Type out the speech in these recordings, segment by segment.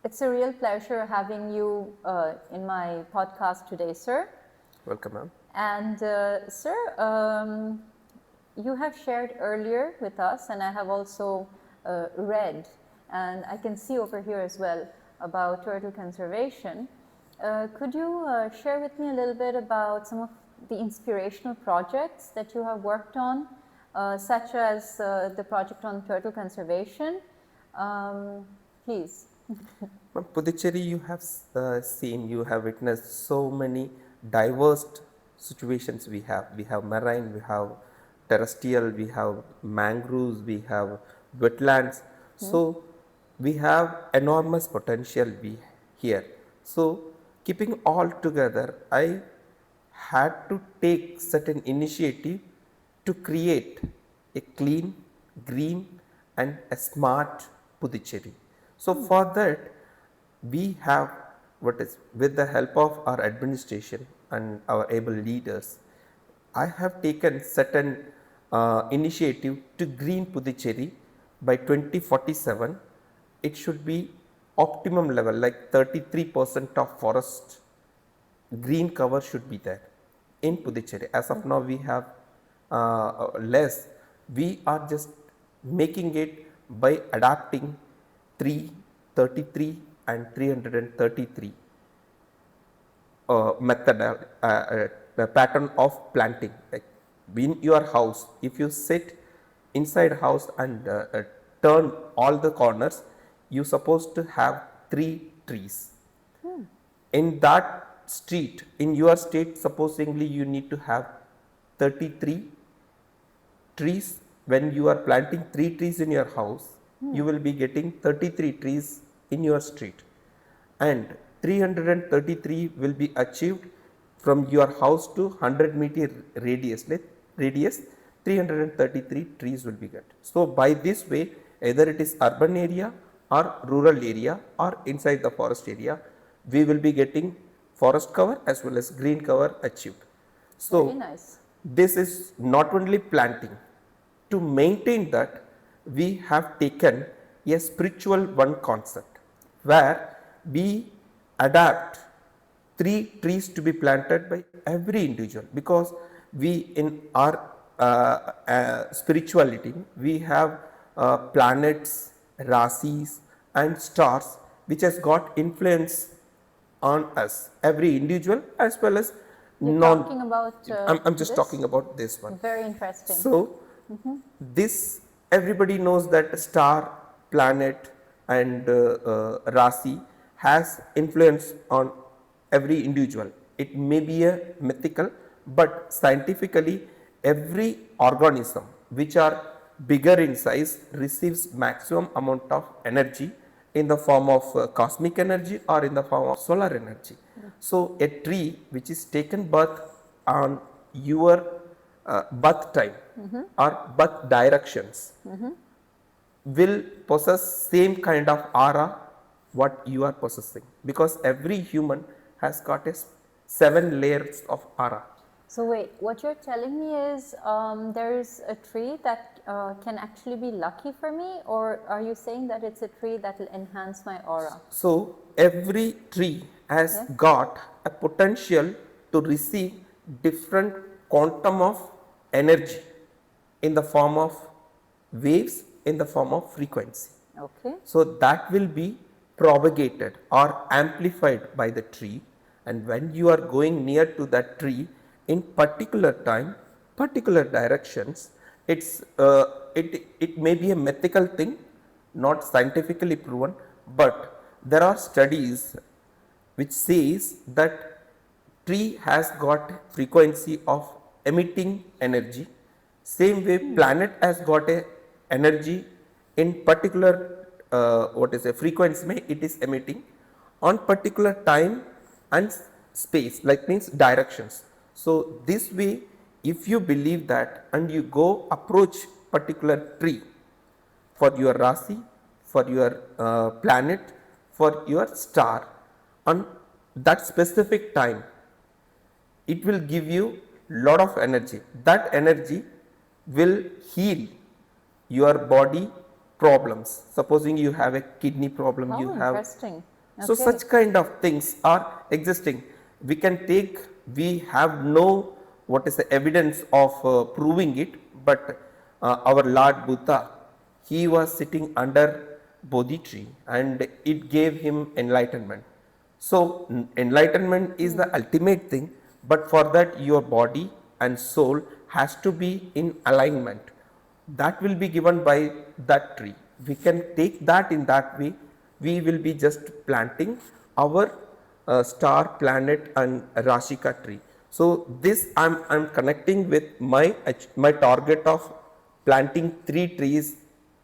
It's a real pleasure having you in my podcast today, sir. Welcome, ma'am. And sir, you have shared earlier with us, and I have also read, and I can see over here as well, about turtle conservation. Could you share with me a little bit about some of the inspirational projects that you have worked on, such as the project on turtle conservation? Please. Puducherry, you have seen, you have witnessed so many diverse situations we have. We have marine, we have terrestrial, we have mangroves, we have wetlands. So we have enormous potential here. So keeping all together, I had to take certain initiative to create a clean, green and a smart Puducherry. So for that, we have with the help of our administration and our able leaders, I have taken certain initiative to green Puducherry by 2047. It should be optimum level, like 33% of forest green cover should be there in Puducherry. As of now, we have less. We are just making it by adapting 333 and 333 the pattern of planting. Like in your house, if you sit inside house and turn all the corners, you supposed to have 3 trees. In that street, in your state, supposedly you need to have 33 trees. When you are planting 3 trees in your house, you will be getting 33 trees in your street, and 333 will be achieved from your house to 100-meter radius. 333 trees will be got. So by this way, either it is urban area or rural area or inside the forest area, we will be getting forest cover as well as green cover achieved. So very nice. This is not only planting. To maintain that, we have taken a spiritual one concept where we adapt 3 trees to be planted by every individual, because we in our spirituality, we have planets, rasis and stars which has got influence on us, every individual as well as You're talking about I'm just this? talking about this one. Very interesting. So this, everybody knows that star, planet and Rasi has influence on every individual. It may be a mythical, but scientifically every organism which are bigger in size receives maximum amount of energy in the form of cosmic energy or in the form of solar energy. So a tree which is taken birth on your birth time or birth directions will possess same kind of aura what you are possessing, because every human has got a 7 layers of aura. So wait, what you're telling me is there's a tree that can actually be lucky for me, or are you saying that it's a tree that will enhance my aura? So every tree has got a potential to receive different quantum of energy in the form of waves, in the form of frequency. Okay. So that will be propagated or amplified by the tree, and when you are going near to that tree in particular time, particular directions, it may be a mythical thing, not scientifically proven, but there are studies which says that tree has got frequency of emitting energy. Same way planet has got a energy in particular frequency it is emitting on particular time and space, like means directions. So this way, if you believe that and you go approach particular tree for your Rasi, for your planet, for your star on that specific time, it will give you lot of energy. That energy will heal your body problems. Supposing you have a kidney problem, How you have interesting. So Okay. such kind of things are existing. We can take, we have no what is the evidence of proving it, but our Lord Buddha, he was sitting under Bodhi tree and it gave him enlightenment. So enlightenment is the ultimate thing, but for that your body and soul has to be in alignment. That will be given by that tree. We can take that in that way. We will be just planting our star, planet and Rashika tree. So this I'm connecting with my target of planting 3 trees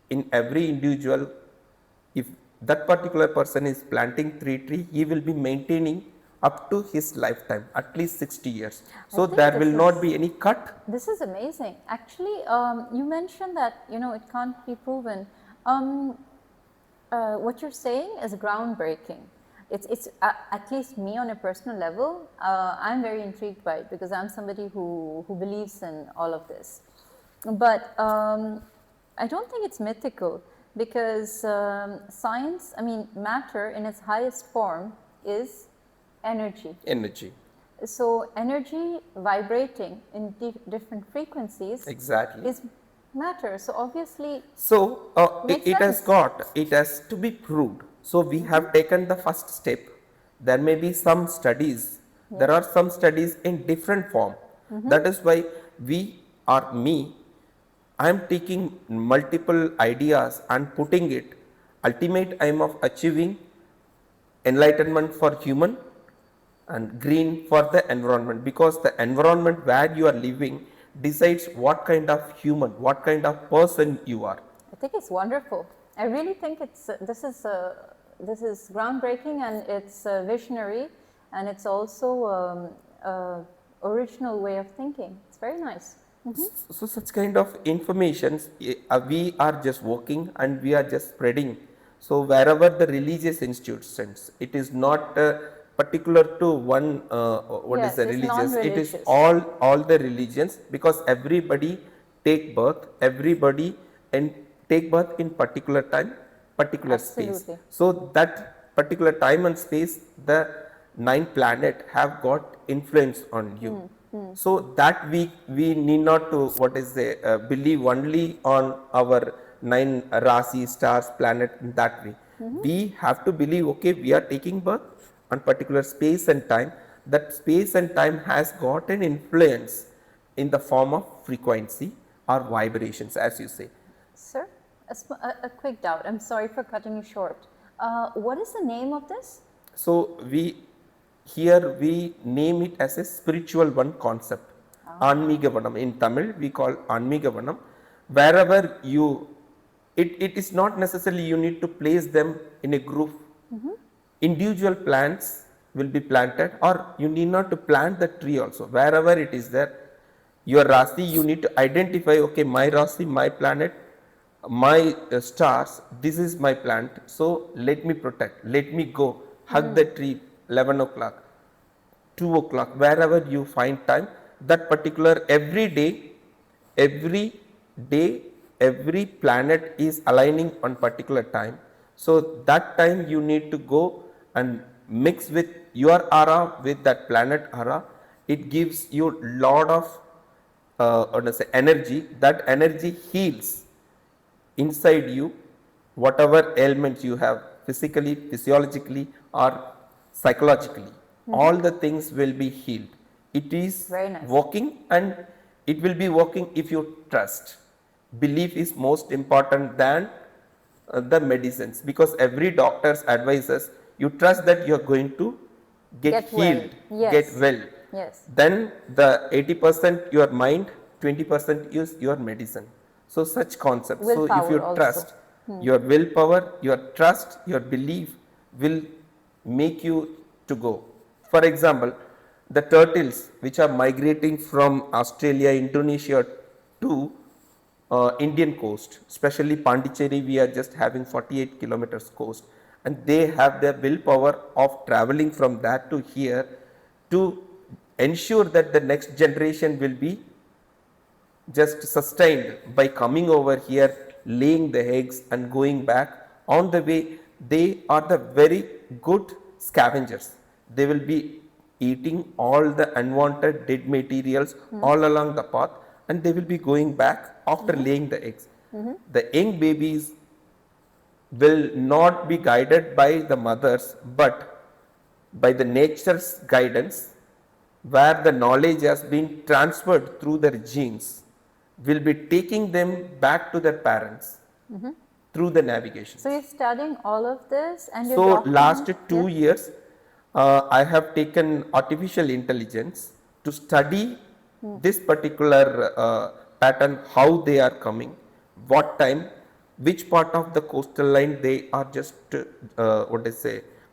in every individual. If that particular person is planting 3 trees, he will be maintaining up to his lifetime, at least 60 years. I So think there will not be any cut. this is amazing. Actually, you mentioned that it can't be proven. What you're saying is groundbreaking. It's at least me on a personal level. I'm very intrigued by it because I'm somebody who believes in all of this. But I don't think it's mythical because science, I mean, matter in its highest form is energy. Energy. So energy vibrating in different frequencies Exactly. is matter. So obviously, So makes it has to be proved. So we have taken the first step. There may be some studies. There are some studies in different form. That is why we or me, I am taking multiple ideas and putting it. Ultimate aim of achieving enlightenment for human and green for the environment, because the environment where you are living decides what kind of human, what kind of person you are. I think it's wonderful. I really think it's this is groundbreaking and it's visionary, and it's also original way of thinking. It's very nice. So such kind of informations we are just working and we are just spreading. So wherever the religious institutions, it is not particular to one what is Yes, the it's religious, it is non-religious. all the religions, because everybody take birth, everybody and take birth in particular time, particular space. Absolutely. So that particular time and space, the 9 planet have got influence on you. So that we need not to what is the believe only on our 9 Rasi stars planet in that way. We have to believe, okay, we are taking birth on particular space and time. That space and time has got an influence in the form of frequency or vibrations, as you say. Sir, a quick doubt. I'm sorry for cutting you short. What is the name of this? So here we name it as a spiritual one concept. Anmigavanam. In Tamil we call Anmigavanam. Wherever it is not necessarily you need to place them in a group. Individual plants will be planted, or you need not to plant the tree also. Wherever it is there, your Rasi, you need to identify, okay, my Rasi, my planet, my stars, this is my plant. So let me protect, let me go, hug the tree, 11 o'clock, 2 o'clock, wherever you find time, that particular every day, every planet is aligning on particular time. So that time you need to go and mix with your aura with that planet aura. It gives you lot of energy. That energy heals inside you whatever ailments you have, physically, physiologically or psychologically. All the things will be healed. It is Very nice. working, and it will be working if you trust. Belief is most important than the medicines, because every doctor's advises you trust that you are going to get well. healed, Yes. get well. Yes. Then the 80% your mind, 20% is your medicine. So such concepts. So if Willpower you also. trust, your willpower, your trust, your belief will make you to go. For example, the turtles which are migrating from Australia, Indonesia to Indian coast, especially Pondicherry, we are just having 48 kilometers coast, and they have their willpower of traveling from that to here to ensure that the next generation will be just sustained by coming over here, laying the eggs and going back. On the way, they are the very good scavengers. They will be eating all the unwanted dead materials all along the path, and they will be going back after laying the eggs. The young babies will not be guided by the mothers, but by the nature's guidance, where the knowledge has been transferred through their genes, will be taking them back to their parents through the navigation. So you're studying all of this and you're So last documenting. 2 years, I have taken artificial intelligence to study this particular pattern, how they are coming, what time, which part of the coastal line they are just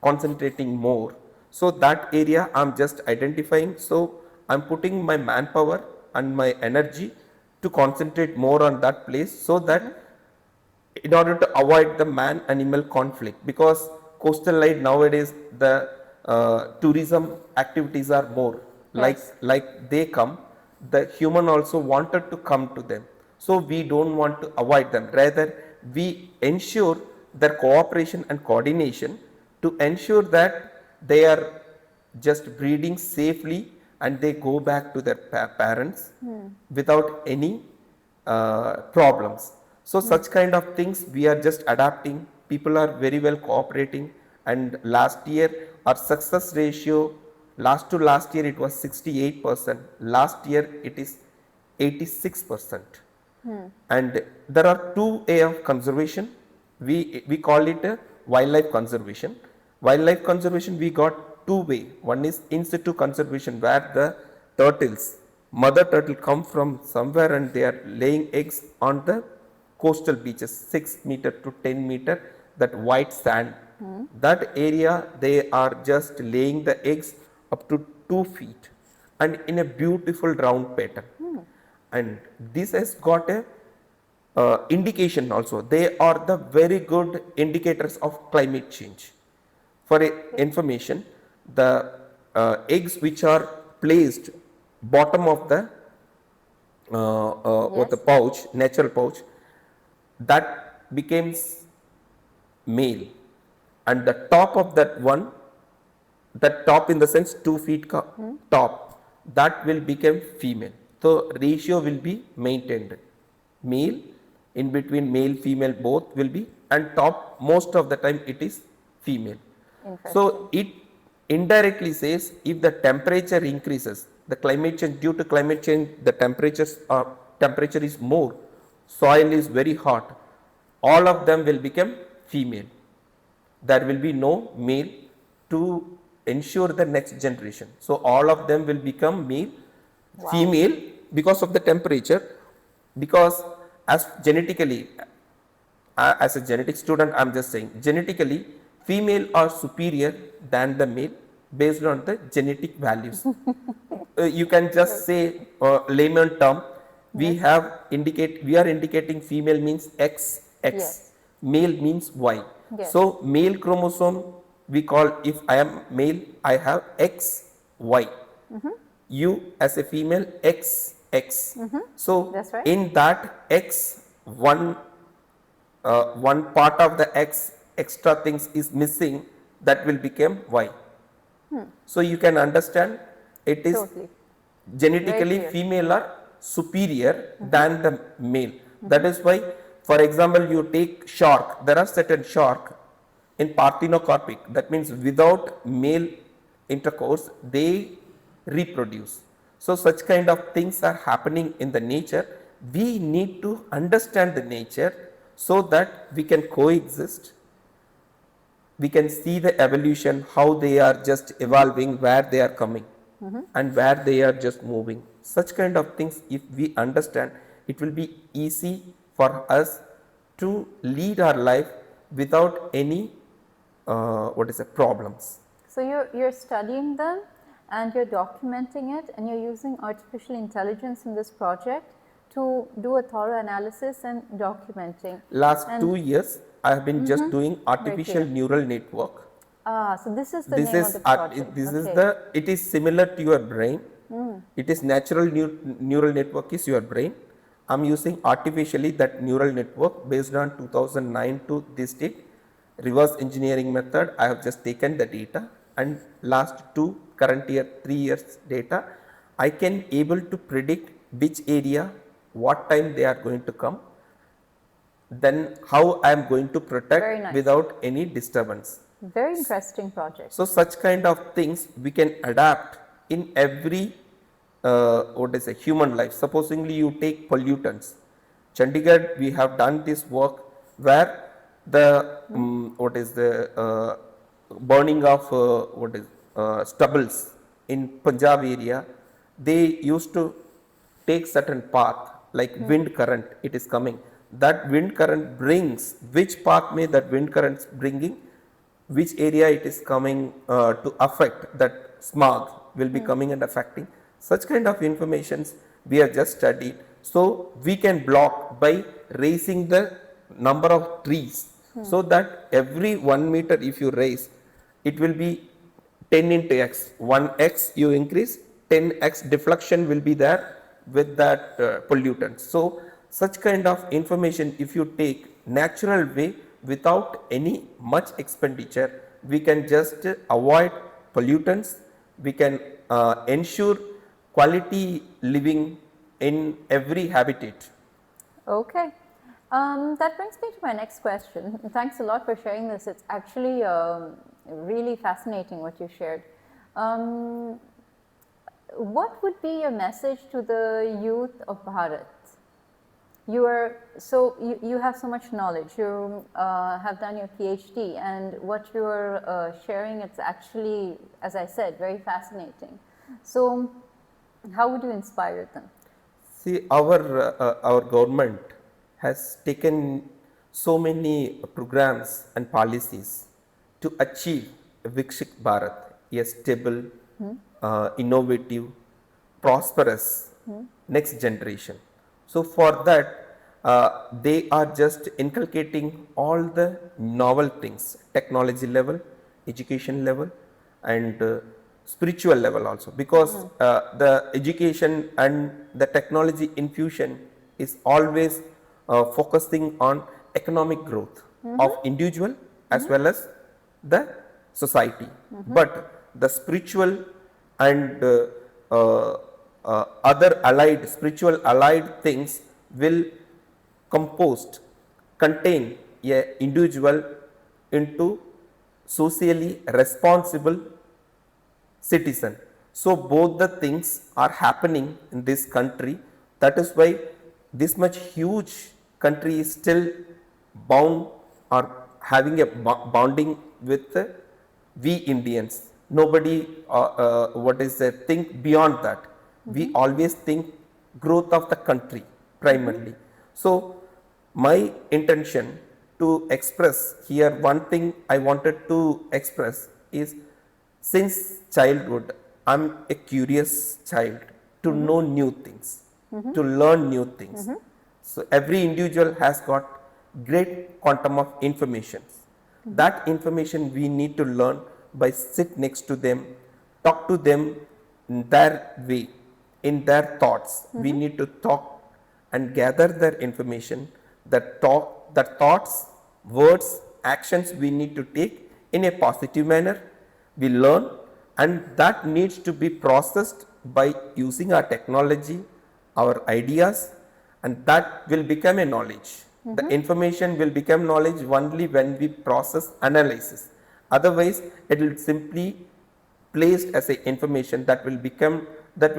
concentrating more. So that area I'm just identifying. So I'm putting my manpower and my energy to concentrate more on that place, so that in order to avoid the man animal conflict, because coastal line nowadays the tourism activities are more, Yes. like they come, the human also wanted to come to them, so we don't want to avoid them, rather we ensure their cooperation and coordination to ensure that they are just breeding safely and they go back to their parents without any problems. So such kind of things we are just adapting. People are very well cooperating, and last year our success ratio, last to last year it was 68%, last year it is 86%. And there are two way of conservation. We call it a wildlife conservation. Wildlife conservation, we got two way. One is in situ conservation, where the turtles, mother turtle come from somewhere and they are laying eggs on the coastal beaches, 6 meter to 10 meter, that white sand. That area they are just laying the eggs up to 2 feet and in a beautiful round pattern. And this has got a indication also. They are the very good indicators of climate change. For information, the eggs which are placed bottom of the what the pouch, natural pouch, that becomes male, and the top of that one, that top in the sense 2 feet top, that will become female. So ratio will be maintained. Male, in between male female both will be, and top most of the time it is female. So it indirectly says if the temperature increases, the climate change, due to climate change, the temperature is more, soil is very hot, all of them will become female. There will be no male to ensure the next generation. So all of them will become male, female, because of the temperature. Because as genetically, as a genetic student, I'm just saying, genetically, female are superior than the male based on the genetic values. You can just say layman term, we are indicating female means X, male means Y. So male chromosome, we call, if I am male, I have X, Y. You as a female, X, X. So in that X, one part of the X extra things is missing, that will become Y. So you can understand, it is genetically female are superior than the male. That is why, for example, you take shark, there are certain shark in parthenocarpic, that means without male intercourse they reproduce. So such kind of things are happening in the nature. We need to understand the nature so that we can coexist. We can see the evolution, how they are just evolving, where they are coming and where they are just moving. Such kind of things, if we understand, it will be easy for us to lead our life without any problems. So you're studying them and you're documenting it, and you're using artificial intelligence in this project to do a thorough analysis and documenting. Last 2 years, I have been just doing artificial neural network. So this is the name of the project. It is similar to your brain. It is natural neural network is your brain. I'm using artificially that neural network based on 2009 to this date. reverse engineering method, I have just taken the data and last 2 current year 3 years data, I can able to predict which area, what time they are going to come, then how I am going to Very protect nice. without any disturbance. Very interesting project. So such kind of things we can adapt in every what is a human life. Supposingly you take pollutants. Chandigarh, we have done this work where the what is the burning of what is stubbles in Punjab area. They used to take certain path like wind current. It is coming. That wind current brings which path may that wind current bringing, which area it is coming to affect, that smog will be coming and affecting. Such kind of informations we have just studied. So we can block by raising the number of trees, so that every 1 meter if you raise, it will be 10 into x, 1x you increase, 10x deflection will be there with that pollutant. So such kind of information if you take natural way without any much expenditure, we can just avoid pollutants, we can ensure quality living in every habitat. Okay. That brings me to my next question. Thanks a lot for sharing this. It's actually really fascinating what you shared. What would be your message to the youth of Bharat? You have so much knowledge. You have done your PhD, and what you're sharing, it's actually, as I said, very fascinating. So, how would you inspire them? See, our government has taken so many programs and policies to achieve a Viksit Bharat, a stable, innovative, prosperous next generation. So for that, they are just inculcating all the novel things, technology level, education level, and spiritual level also, because the education and the technology infusion is always focusing on economic growth of individual as well as the society. But the spiritual and other allied, spiritual allied things will contain a individual into socially responsible citizen. So both the things are happening in this country. That is why this much huge country is still bound or having a bonding with we Indians. Nobody what is the think beyond that. We always think growth of the country primarily. So my intention to express here, one thing I wanted to express is, since childhood I'm a curious child to know new things, to learn new things. So every individual has got great quantum of information. That information we need to learn by sit next to them, talk to them in their way, in their thoughts. We need to talk and gather their information, that thoughts, words, actions we need to take in a positive manner. We learn, and that needs to be processed by using our technology, our ideas, and that will become a knowledge. The information will become knowledge only when we process, analysis. Otherwise, it will simply placed as a information that will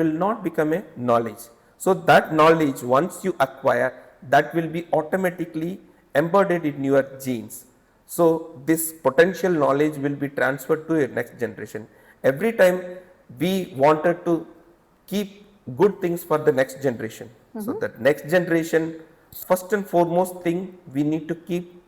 not become a knowledge. So that knowledge, once you acquire, that will be automatically embedded in your genes. So this potential knowledge will be transferred to your next generation. Every time we wanted to keep good things for the next generation. So that next generation, first and foremost thing, we need to keep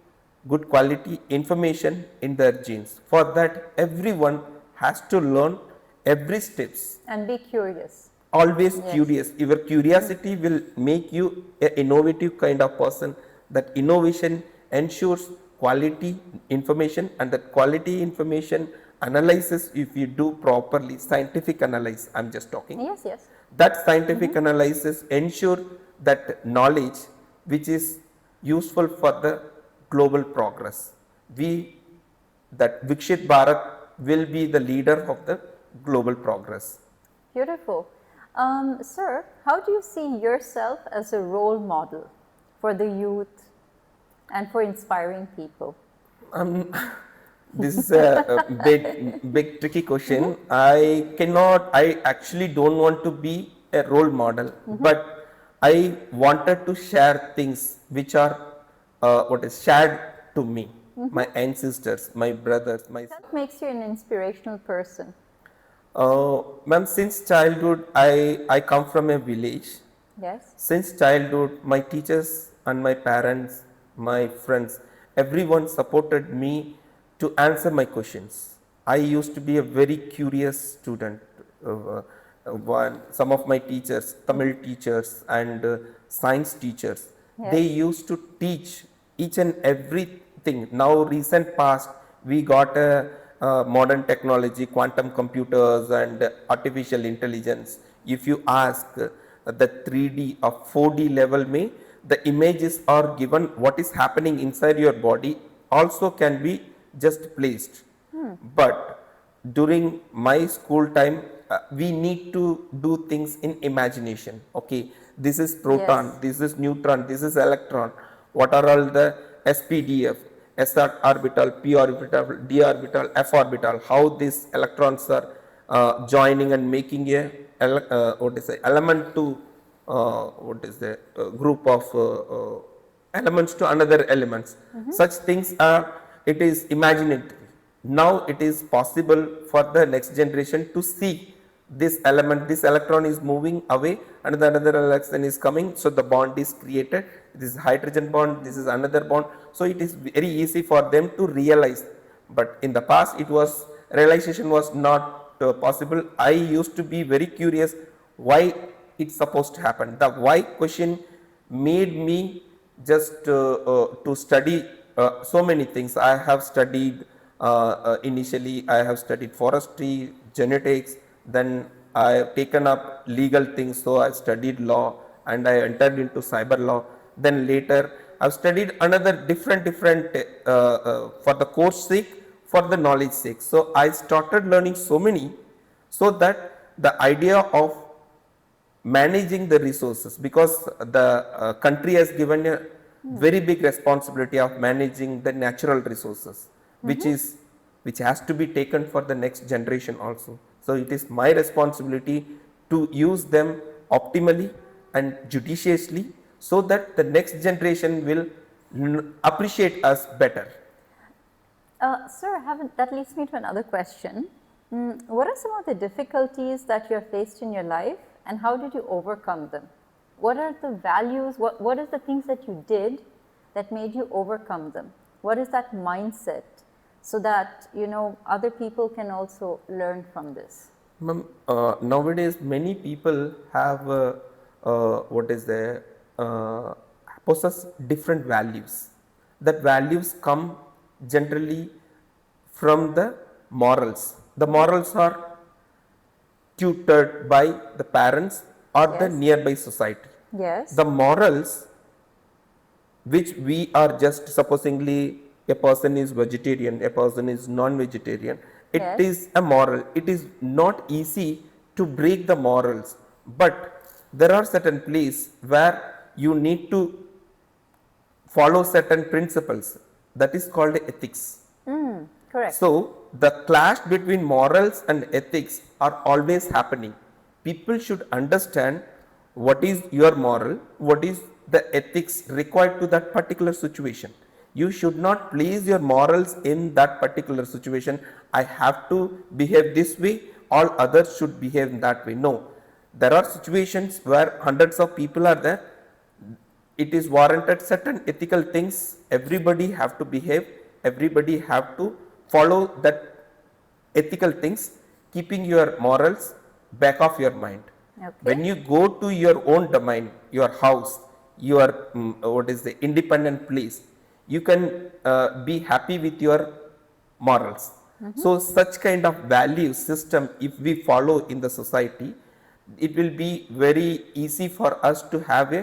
good quality information in their genes. For that, everyone has to learn every steps. And be curious. Always curious. Your curiosity will make you an innovative kind of person. That innovation ensures quality information, and that quality information analysis, if you do properly, scientific analysis, I'm just talking. Yes, yes. That scientific analysis ensure that knowledge which is useful for the global progress. we, that Vikshit Bharat will be the leader of the global progress. Beautiful. Sir, how do you see yourself as a role model for the youth and for inspiring people? This is a big tricky question. I actually don't want to be a role model, but I wanted to share things which are what is shared to me, my ancestors, my brothers, my. What makes you an inspirational person? Ma'am, since childhood, I come from a village. Yes. Since childhood, my teachers and my parents, my friends, everyone supported me to answer my questions. I used to be a very curious student. Some of my teachers, Tamil teachers and science teachers, they Yes. used to teach each and everything. Now, recent past, we got a modern technology, quantum computers and artificial intelligence. If you ask the 3D or 4D level, may the images are given, what is happening inside your body also can be just placed. But during my school time, we need to do things in imagination. Okay, this is proton, Yes. this is neutron, this is electron. What are all the SPDF, S orbital, P orbital, D orbital, F orbital? How these electrons are joining and making a what is the element to what is the group of elements to another elements. Such things are, it is imaginary. Now it is possible for the next generation to see this element, this electron is moving away and the another electron is coming, so the bond is created. This is hydrogen bond, this is another bond, so it is very easy for them to realize. But in the past, it was, realization was not possible. I used to be very curious why it's supposed to happen. The why question made me just to study so many things. I have studied initially, I have studied forestry, genetics, then I have taken up legal things, so I studied law and I entered into cyber law. Then later I've studied another different for the course sake, for the knowledge sake. So I started learning so many, so that the idea of managing the resources, because the country has given a very big responsibility of managing the natural resources, which has to be taken for the next generation also. So it is my responsibility to use them optimally and judiciously, so that the next generation will appreciate us better. Sir, that leads me to another question. What are some of the difficulties that you have faced in your life and how did you overcome them? What are the values, what is the things that you did that made you overcome them? What is that mindset so that, you know, other people can also learn from this? Ma'am, nowadays many people have what is there possess different values. That values come generally from the morals. The morals are tutored by the parents or the Yes. nearby society. Yes. The morals which we are just supposingly, a person is vegetarian, a person is non-vegetarian, it Yes. is a moral. It is not easy to break the morals, but there are certain places where you need to follow certain principles, that is called ethics. Correct. So the clash between morals and ethics are always happening. People should understand what is your moral, what is the ethics required to that particular situation. You should not place your morals in that particular situation. I have to behave this way, all others should behave in that way. No. There are situations where hundreds of people are there. It is warranted certain ethical things. Everybody have to behave. Everybody have to follow that ethical things, keeping your morals back of your mind. Okay. When you go to your own domain, your house, your what is the independent place, you can be happy with your morals. So such kind of value system, if we follow in the society, it will be very easy for us to have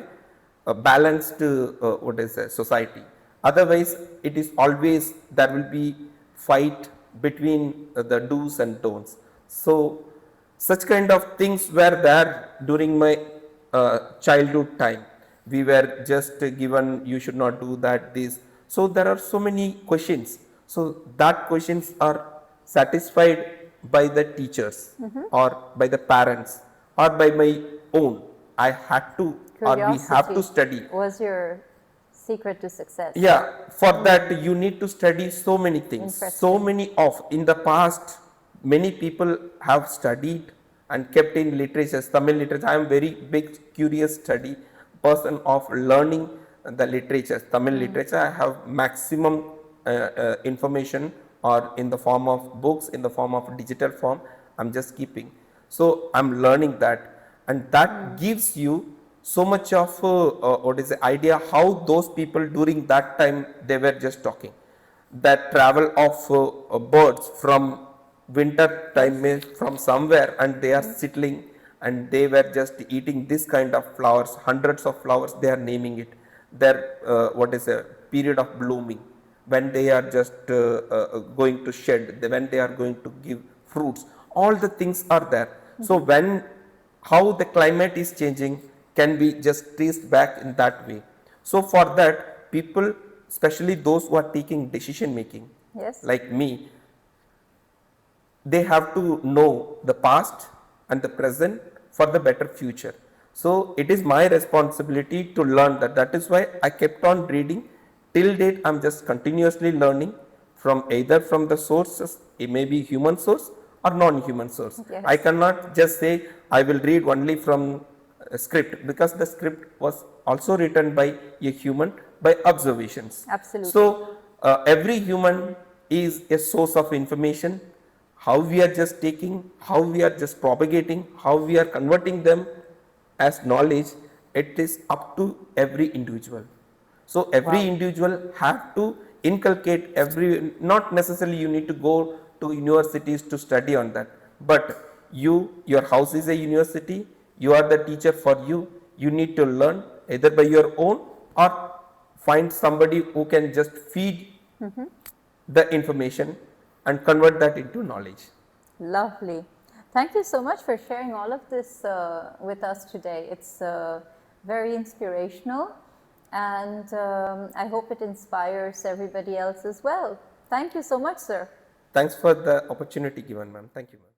a balanced what is a society. Otherwise, it is always there will be fight between the do's and don'ts. So such kind of things were there during my childhood time. We were just given you should not do that this. So there are so many questions. So that questions are satisfied by the teachers or by the parents or by my own. I had to or we have to Curiosity study. was your secret to success. Yeah, for that you need to study so many things, so Interesting. many of in the past many people have studied and kept in literature, Tamil literature. I am very big curious study person of learning the literature, Tamil literature. I have maximum information or in the form of books, in the form of digital form, I'm just keeping. So I'm learning that, and that gives you so much of what is the idea how those people during that time they were just talking. That travel of birds from winter time is from somewhere and they are settling and they were just eating this kind of flowers, hundreds of flowers they are naming it. Their what is a period of blooming when they are just going to shed, when they are going to give fruits, all the things are there. So when how the climate is changing can be just traced back in that way. So for that people, especially those who are taking decision making Yes. like me, they have to know the past and the present for the better future. So it is my responsibility to learn that. That is why I kept on reading till date. I'm just continuously learning from either from the sources, it may be human source or non-human source. Yes. I cannot just say I will read only from a script, because the script was also written by a human by observations. Absolutely. So every human is a source of information. How we are just taking, how we are just propagating, how we are converting them as knowledge, it is up to every individual. So every Wow. individual have to inculcate every, not necessarily you need to go to universities to study on that, but your house is a university, you are the teacher for you, you need to learn either by your own or find somebody who can just feed the information and convert that into knowledge. Lovely. Thank you so much for sharing all of this with us today. It's very inspirational, and I hope it inspires everybody else as well. Thank you so much, sir. Thanks for the opportunity given, ma'am. Thank you, ma'am.